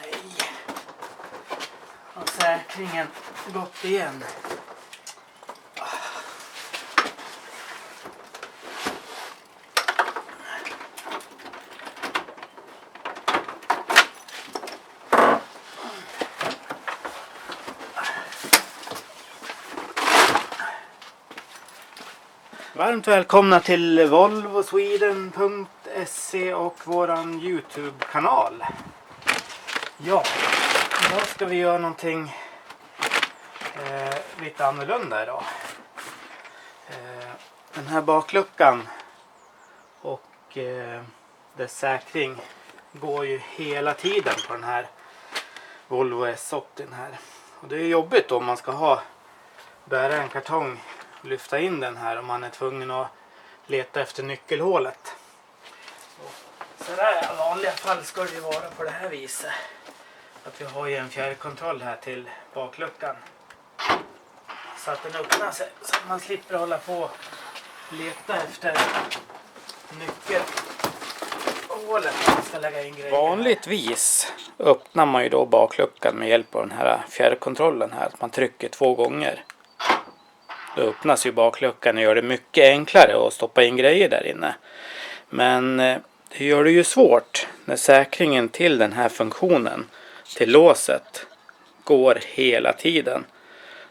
Nej. Och säkringen gått igen. Varmt välkomna till volvosweden.se och våran YouTube-kanal. Ja, idag ska vi göra någonting lite annorlunda idag. Den här bakluckan och dess säkring går ju hela tiden på den här Volvo S80 här. Och det är jobbigt om man ska bära en kartong, lyfta in den här om man är tvungen att leta efter nyckelhålet. Så där i vanliga fall ska det vara på det här viset. Att vi har ju en fjärrkontroll här till bakluckan. Så att den öppnar sig så att man slipper hålla på och leta efter nyckelhålet när man ska lägga in grejer. Vanligtvis öppnar man ju då bakluckan med hjälp av den här fjärrkontrollen här. Att man trycker 2 gånger. Då öppnas ju bakluckan och gör det mycket enklare att stoppa in grejer där inne. Men det gör det ju svårt när säkringen till den här funktionen, till låset, går hela tiden.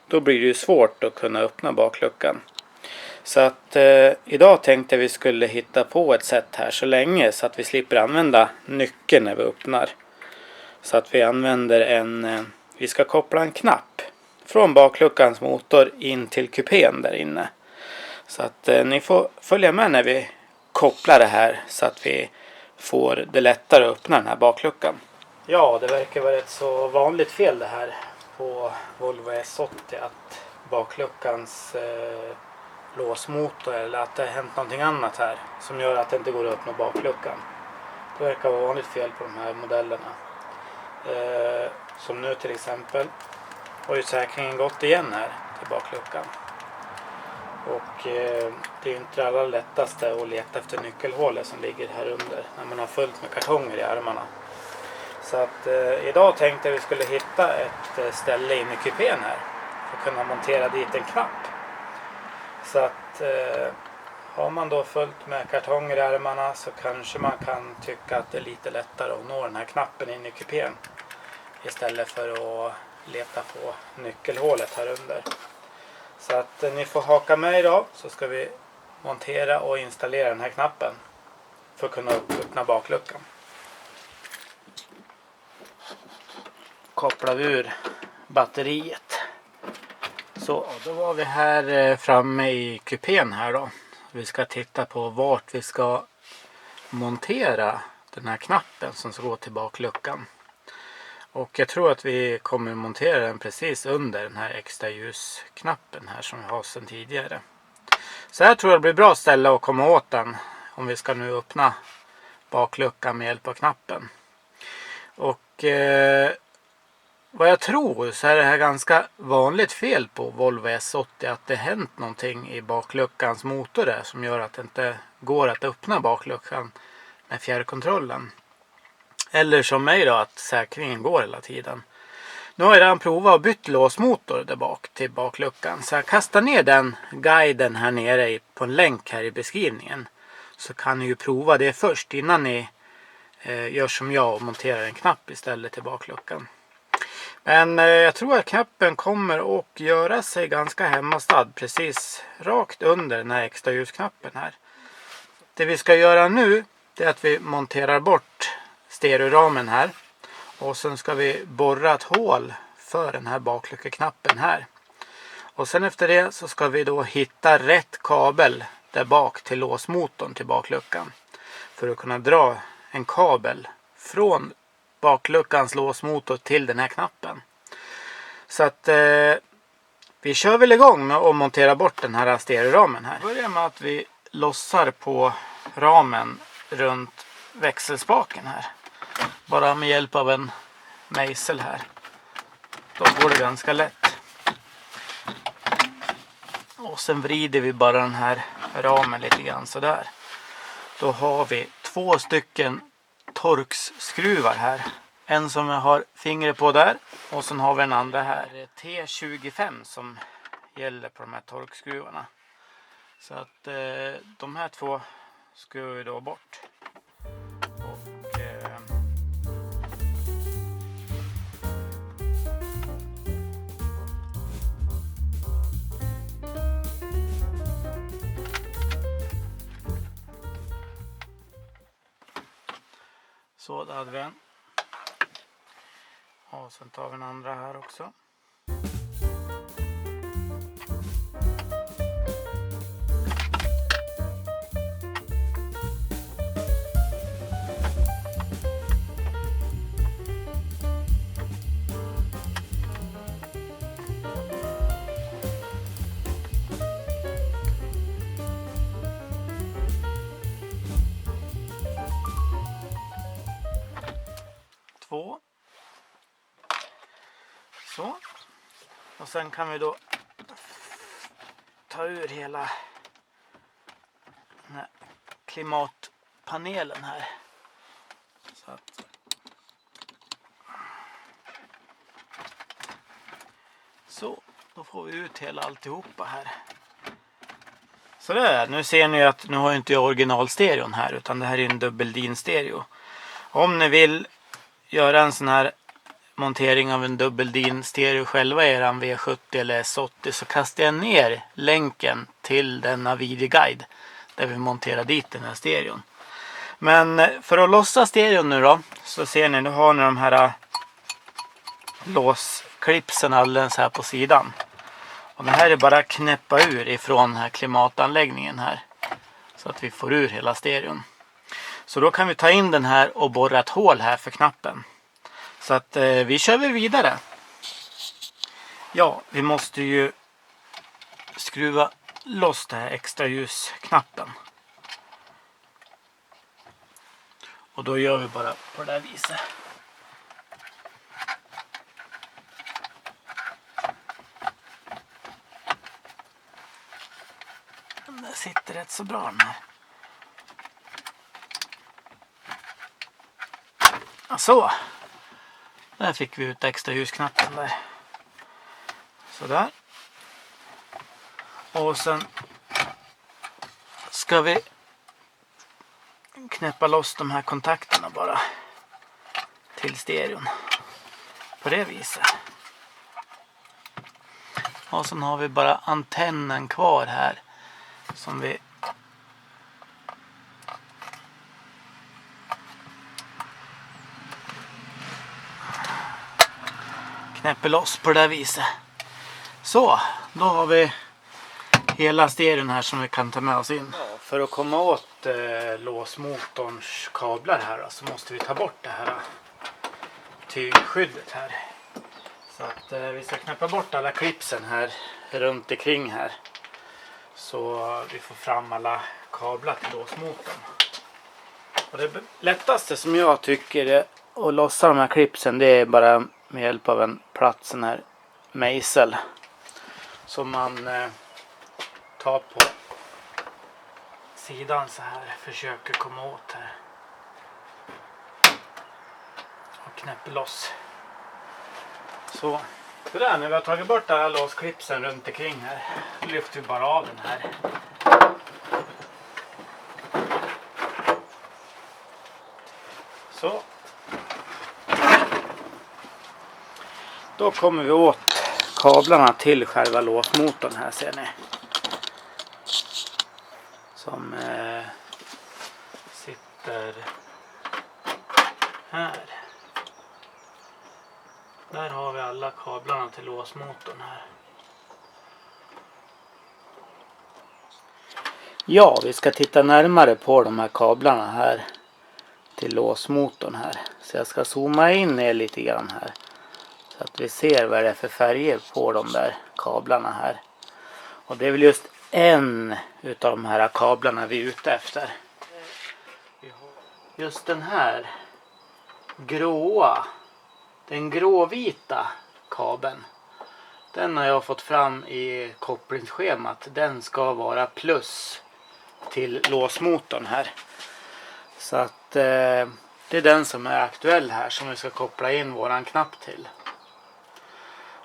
Då blir det ju svårt att kunna öppna bakluckan. Så att idag tänkte vi skulle hitta på ett sätt här så länge så att vi slipper använda nyckeln när vi öppnar. Så att vi använder vi ska koppla en knapp från bakluckans motor in till kupén där inne. Så att ni får följa med när vi kopplar det här så att vi får det lättare att öppna den här bakluckan. Ja, det verkar vara ett så vanligt fel det här på Volvo S80 att bakluckans låsmotor eller att det har hänt någonting annat här som gör att det inte går att öppna bakluckan. Det verkar vara vanligt fel på de här modellerna. Som nu till exempel har ju säkringen gått igen här till bakluckan. Och det är ju inte det allra lättaste att leta efter nyckelhålet som ligger här under när man har fullt med kartonger i armarna. Så att idag tänkte jag vi skulle hitta ett ställe in i kupén här för att kunna montera dit en knapp. Så att har man då fullt med kartonger i armarna så kanske man kan tycka att det är lite lättare att nå den här knappen in i kupén istället för att leta på nyckelhålet här under. Så att ni får haka med idag så ska vi montera och installera den här knappen för att kunna öppna bakluckan. Kopplar vi ur batteriet. Så då var vi här framme i kupén här då. Vi ska titta på vart vi ska montera den här knappen som ska gå till bakluckan. Och jag tror att vi kommer montera den precis under den här extra ljusknappen här som vi har sedan tidigare. Så här tror jag det blir bra ställe att komma åt den om vi ska nu öppna bakluckan med hjälp av knappen. Och vad jag tror så är det här ganska vanligt fel på Volvo S80 att det hänt någonting i bakluckans motor där som gör att det inte går att öppna bakluckan med fjärrkontrollen. Eller som mig då att säkringen går hela tiden. Nu har jag redan provat och bytt låsmotor där bak till bakluckan. Så jag kastar ner den guiden här nere på en länk här i beskrivningen. Så kan ni ju prova det först innan ni gör som jag och monterar en knapp istället till bakluckan. Men jag tror att knappen kommer att göra sig ganska hemmastad precis rakt under den här extra ljusknappen här. Det vi ska göra nu är att vi monterar bort stereoramen här. Och sen ska vi borra ett hål för den här bakluckeknappen här. Och sen efter det så ska vi då hitta rätt kabel där bak till låsmotorn till bakluckan. För att kunna dra en kabel från bakluckans låsmotor till den här knappen. Så att vi kör väl igång med att montera bort den här stereoramen här. Börjar med att vi lossar på ramen runt växelspaken här. Bara med hjälp av en mejsel här. Då går det ganska lätt. Och sen vrider vi bara den här ramen lite grann sådär. Då har vi 2 stycken torksskruvar här En som jag har fingret på där. Och sen har vi en andra här. Det är T25 som gäller på de här torkskruvarna. Så att de här två skruvar vi då bort. Och så där hade vi en. Och sen tar vi den andra här också. Två. Så. Och sen kan vi då ta ur hela den här klimatpanelen här. Så att så, då får vi ut hela alltihopa här. Så där, nu ser ni att nu har inte jag originalstereon här, utan det här är en dubbel-din stereo. Om ni vill göra en sån här montering av en dubbel-din stereo själva i eran V70 eller S80, så kastar jag ner länken till denna videoguide där vi monterar dit den här stereon. Men för att lossa stereon nu då, så ser ni, nu har ni de här låsklipsen alldeles här på sidan. Och det här är bara att knäppa ur ifrån den här klimatanläggningen här, så att vi får ur hela stereon. Så då kan vi ta in den här och borra ett hål här för knappen. Så att vi kör vidare. Ja, vi måste ju skruva loss den här extra ljusknappen. Och då gör vi bara på det här viset. Den där sitter rätt så bra den här. Så. Där fick vi ut extra ljusknappen där. Sådär. Och sen ska vi knäppa loss de här kontakterna bara till stereon. På det viset. Och sen har vi bara antennen kvar här som vi knäpper loss på det där viset. Så, då har vi hela stereon här som vi kan ta med oss in. Ja, för att komma åt låsmotorns kablar här då, så måste vi ta bort det här tygskyddet här. Så att vi ska knäppa bort alla klipsen här runt omkring här. Så vi får fram alla kablar till låsmotorn. Och det lättaste som jag tycker är att lossa de här klipsen, det är bara med hjälp av en platt sån här mejsel som man tar på sidan så här, försöker komma åt här och knäpper loss. Så där, när vi har tagit bort alla låsklipsen runt omkring här, lyfter vi bara av den här. Så. Då kommer vi åt kablarna till själva låsmotorn här, ser ni. Som sitter här. Där har vi alla kablarna till låsmotorn här. Ja, vi ska titta närmare på de här kablarna här till låsmotorn här. Så jag ska zooma in ner lite grann här. Så att vi ser vad det är för färger på de där kablarna här. Och det är väl just en utav de här kablarna vi är ute efter. Just den här gråa, den gråvita kabeln. Den har jag fått fram i kopplingsschemat. Den ska vara plus till låsmotorn här. Så att Det är den som är aktuell här som vi ska koppla in våran knapp till.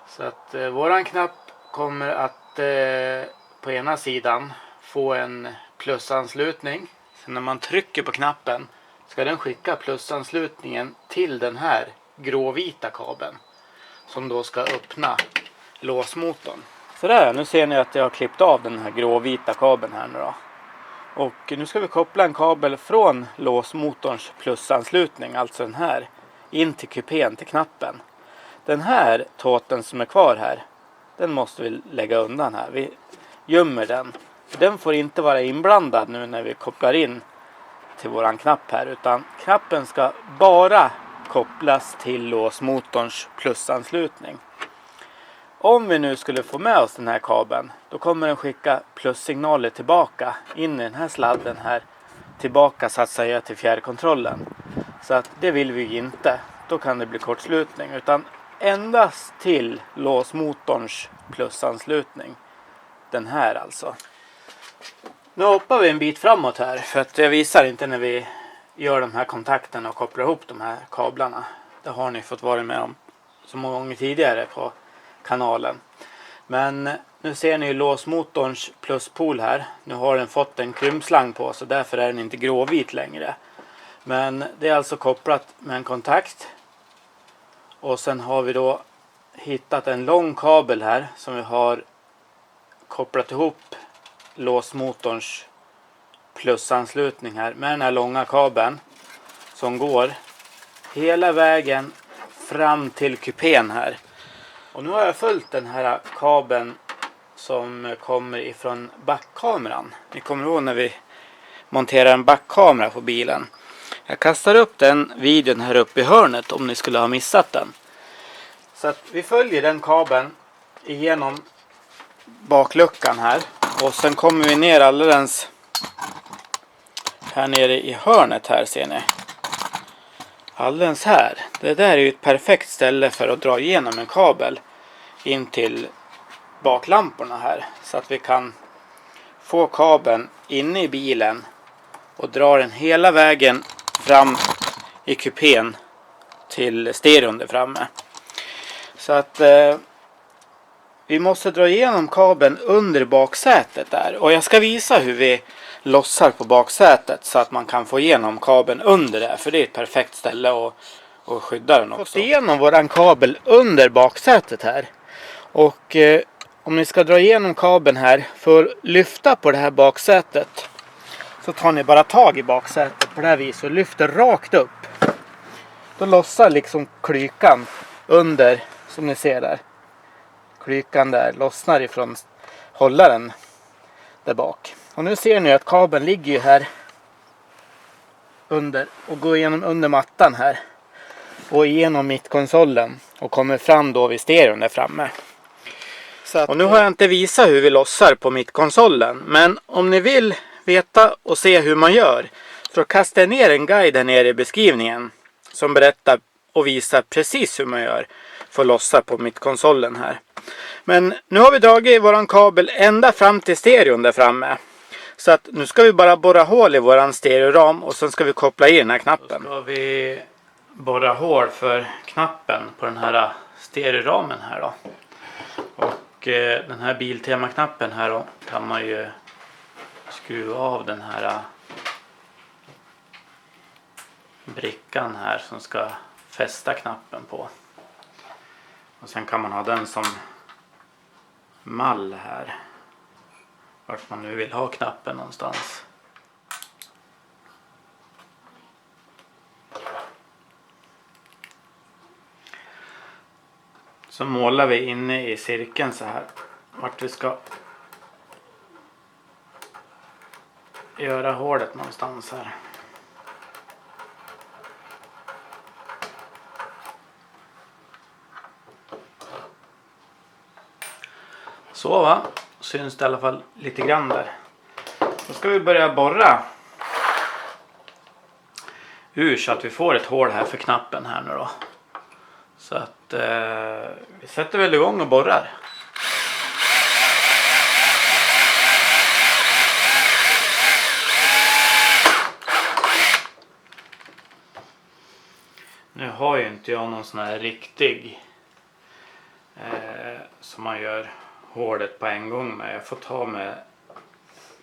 Så att våran knapp kommer att på ena sidan få en plusanslutning. Sen när man trycker på knappen ska den skicka plusanslutningen till den här gråvita kabeln. Som då ska öppna låsmotorn. Så där, nu ser ni att jag har klippt av den här gråvita kabeln här nu då. Och nu ska vi koppla en kabel från låsmotorns plusanslutning, alltså den här, in till kupén till knappen. Den här tåten som är kvar här, den måste vi lägga undan här. Vi gömmer den. Den får inte vara inblandad nu när vi kopplar in till våran knapp här, utan knappen ska bara kopplas till låsmotorns plusanslutning. Om vi nu skulle få med oss den här kabeln, då kommer den skicka plussignaler tillbaka in i den här sladden här, tillbaka så att säga till fjärrkontrollen. Så att det vill vi inte, då kan det bli kortslutning, utan endast till låsmotorns plusanslutning. Den här alltså. Nu hoppar vi en bit framåt här, för att jag visar inte när vi gör de här kontakterna och kopplar ihop de här kablarna. Det har ni fått vara med om så många gånger tidigare på kanalen. Men nu ser ni ju låsmotorns pluspol här. Nu har den fått en krympslang på, så därför är den inte gråvit längre. Men det är alltså kopplat med en kontakt. Och sen har vi då hittat en lång kabel här som vi har kopplat ihop låsmotorns plusanslutning här med den här långa kabeln som går hela vägen fram till kupén här. Och nu har jag följt den här kabeln som kommer ifrån backkameran. Ni kommer ihåg när vi monterar en backkamera på bilen. Jag kastar upp den videon här uppe i hörnet om ni skulle ha missat den. Så att vi följer den kabeln igenom bakluckan här. Och sen kommer vi ner alldeles här nere i hörnet här, ser ni. Alldeles här. Det där är ju ett perfekt ställe för att dra igenom en kabel in till baklamporna här. Så att vi kan få kabeln inne i bilen och dra den hela vägen fram i kupén till stereon där framme. Så att vi måste dra igenom kabeln under baksätet där. Och jag ska visa hur vi lossar på baksätet så att man kan få igenom kabeln under där. För det är ett perfekt ställe att skydda den också. Vi har fått igenom våran kabel under baksätet här. Och om ni ska dra igenom kabeln här för att lyfta på det här baksätet, så tar ni bara tag i baksätet på det här viset och lyfter rakt upp. Då lossar liksom klykan under, som ni ser där. Klykan där lossnar ifrån hållaren där bak. Och nu ser ni att kabeln ligger ju här under och går igenom under mattan här. Och igenom mittkonsolen och kommer fram då vid stereon där framme. Så att, och nu har jag inte visat hur vi lossar på mittkonsolen. Men om ni vill veta och se hur man gör, så kastar jag ner en guide här nere i beskrivningen som berättar och visar precis hur man gör för att lossa på mittkonsolen här. Men nu har vi dragit våran kabel ända fram till stereon där framme. Så att nu ska vi bara borra hål i våran stereoram och sen ska vi koppla i den här knappen. Då ska vi borra hål för knappen på den här stereoramen här då. Och den här Biltema-knappen här då kan man ju skruva av den här brickan här som ska fästa knappen på. Och sen kan man ha den som mall här. Vart man nu vill ha knappen någonstans. Så målar vi inne i cirkeln så här. Vart vi ska göra hålet någonstans här. Så va, syns det i alla fall lite grann där. Då ska vi börja borra ur så att vi får ett hål här för knappen här nu då. Så att vi sätter väl igång och borrar. Nu har ju inte jag någon sån här riktig som man gör hålet på en gång med. Jag får ta med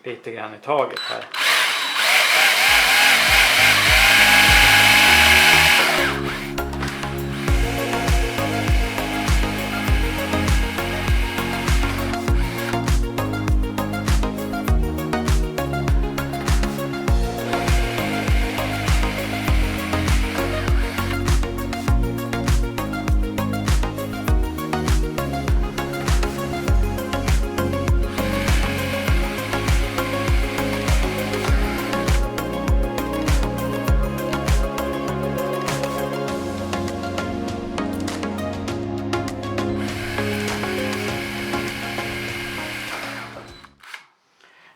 lite grann i taget här.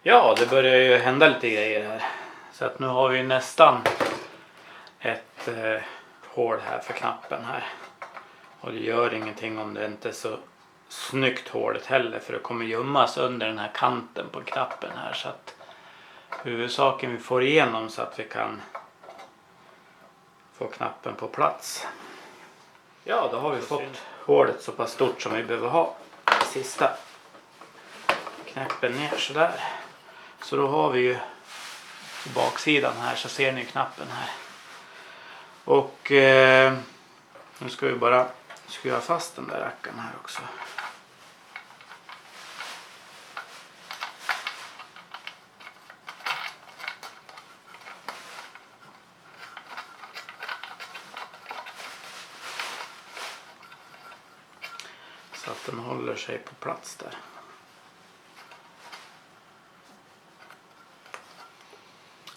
Ja, det börjar ju hända lite grejer här. Så att nu har vi nästan ett hål här för knappen här. Och det gör ingenting om det inte är så snyggt hålet heller. För det kommer gömmas under den här kanten på knappen här. Så att huvudsaken vi får igenom så att vi kan få knappen på plats. Ja, då har vi fått hålet så pass stort som vi behöver ha. Sista knappen ner sådär. Så då har vi ju på baksidan här, så ser ni knappen här. Och nu ska vi bara skruva fast den där rackaren här också. Så att den håller sig på plats där.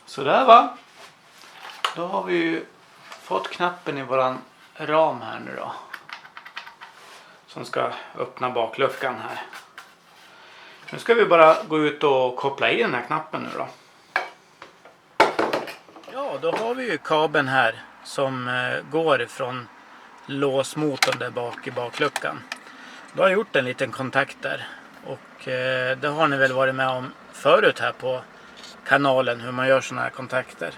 Så där va. Då har vi ju fått knappen i våran ram här nu då. Som ska öppna bakluckan här. Nu ska vi bara gå ut och koppla i den här knappen nu då. Ja, då har vi ju kabeln här som går ifrån låsmotorn där bak i bakluckan. Då har jag gjort en liten kontakt där. Och det har ni väl varit med om förut här på kanalen hur man gör såna här kontakter.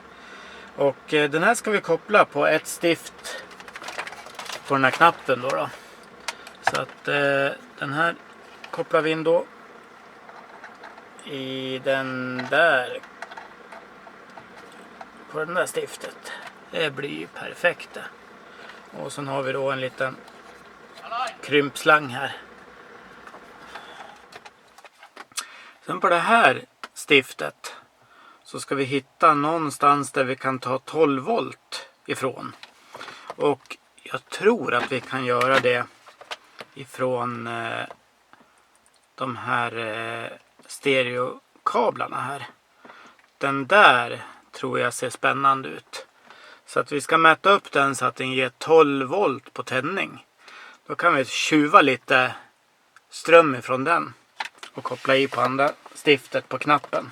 Och den här ska vi koppla på ett stift på den här knappen då. Så att den här kopplar vi in då i den där, på den där stiftet. Det blir ju perfekt det. Och sen har vi då en liten krympslang här. Sen på det här stiftet så ska vi hitta någonstans där vi kan ta 12 volt ifrån. Och jag tror att vi kan göra det ifrån de här stereokablarna här. Den där tror jag ser spännande ut. Så att vi ska mäta upp den så att den ger 12 volt på tändning. Då kan vi tjuva lite ström ifrån den och koppla i på andra stiftet på knappen.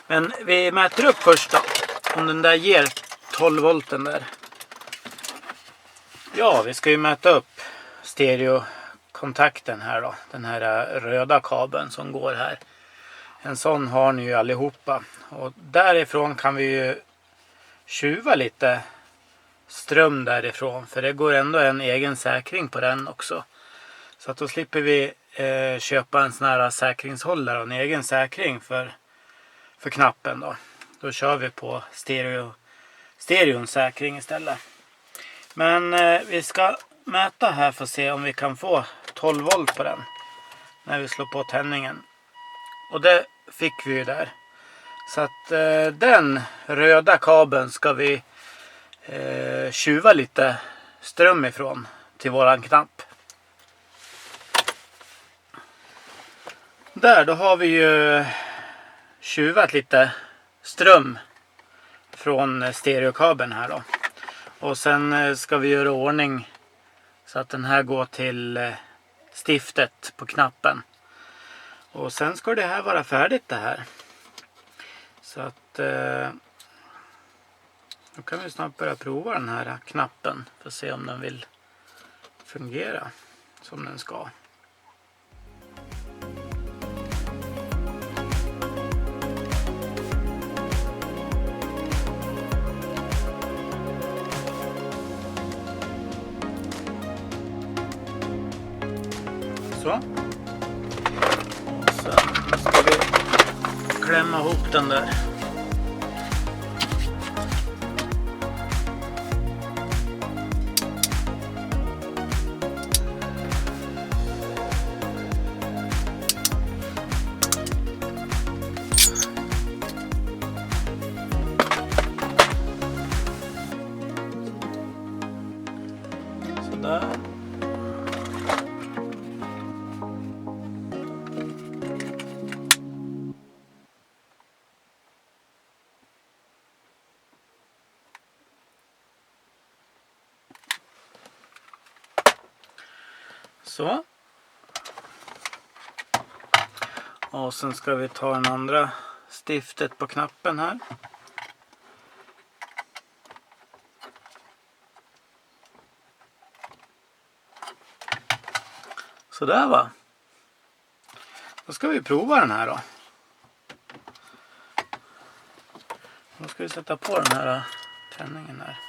Men vi mäter upp först då, om den där ger 12 volten där. Ja, vi ska ju mäta upp stereokontakten här då. Den här röda kabeln som går här. En sån har ni ju allihopa. Och därifrån kan vi ju tjuva lite ström därifrån. För det går ändå en egen säkring på den också. Så att då slipper vi köpa en sån här säkringshållare och en egen säkring för knappen då. Då kör vi på stereonsäkring istället. Men vi ska mäta här för att se om vi kan få 12 volt på den. När vi slår på tändningen. Och det fick vi ju där. Så att den röda kabeln ska vi tjuva lite ström ifrån till våran knapp. Där, då har vi ju tjuvat lite ström från stereokabeln här då. Och sen ska vi göra ordning så att den här går till stiftet på knappen. Och sen ska det här vara färdigt det här. Så att då kan vi snart börja prova den här knappen för att se om den vill fungera som den ska. Så. Och sen ska vi klämma ihop den där. Sådär. Så. Och sen ska vi ta den andra stiftet på knappen här. Så där va. Då ska vi prova den här då. Då ska vi sätta på den här tändningen här.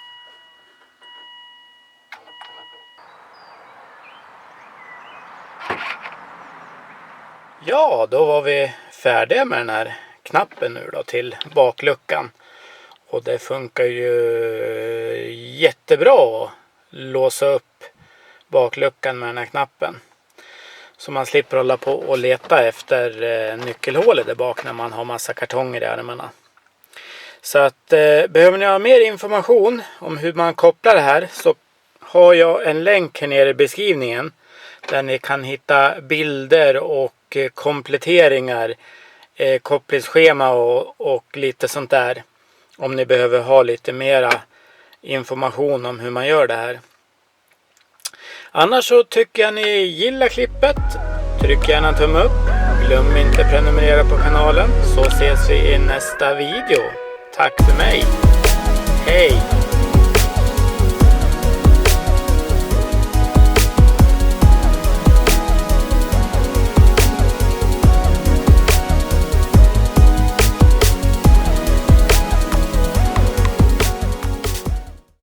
Ja, då var vi färdiga med den här knappen nu då till bakluckan. Och det funkar ju jättebra att låsa upp bakluckan med den här knappen. Så man slipper hålla på och leta efter nyckelhålet där bak när man har massa kartonger i armarna. Så att behöver ni ha mer information om hur man kopplar det här så har jag en länk här nere i beskrivningen. Där ni kan hitta bilder och kompletteringar, kopplingsschema och lite sånt där. Om ni behöver ha lite mera information om hur man gör det här. Annars så tycker jag ni gillar klippet. Tryck gärna en tumme upp. Glöm inte prenumerera på kanalen. Så ses vi i nästa video. Tack för mig. Hej!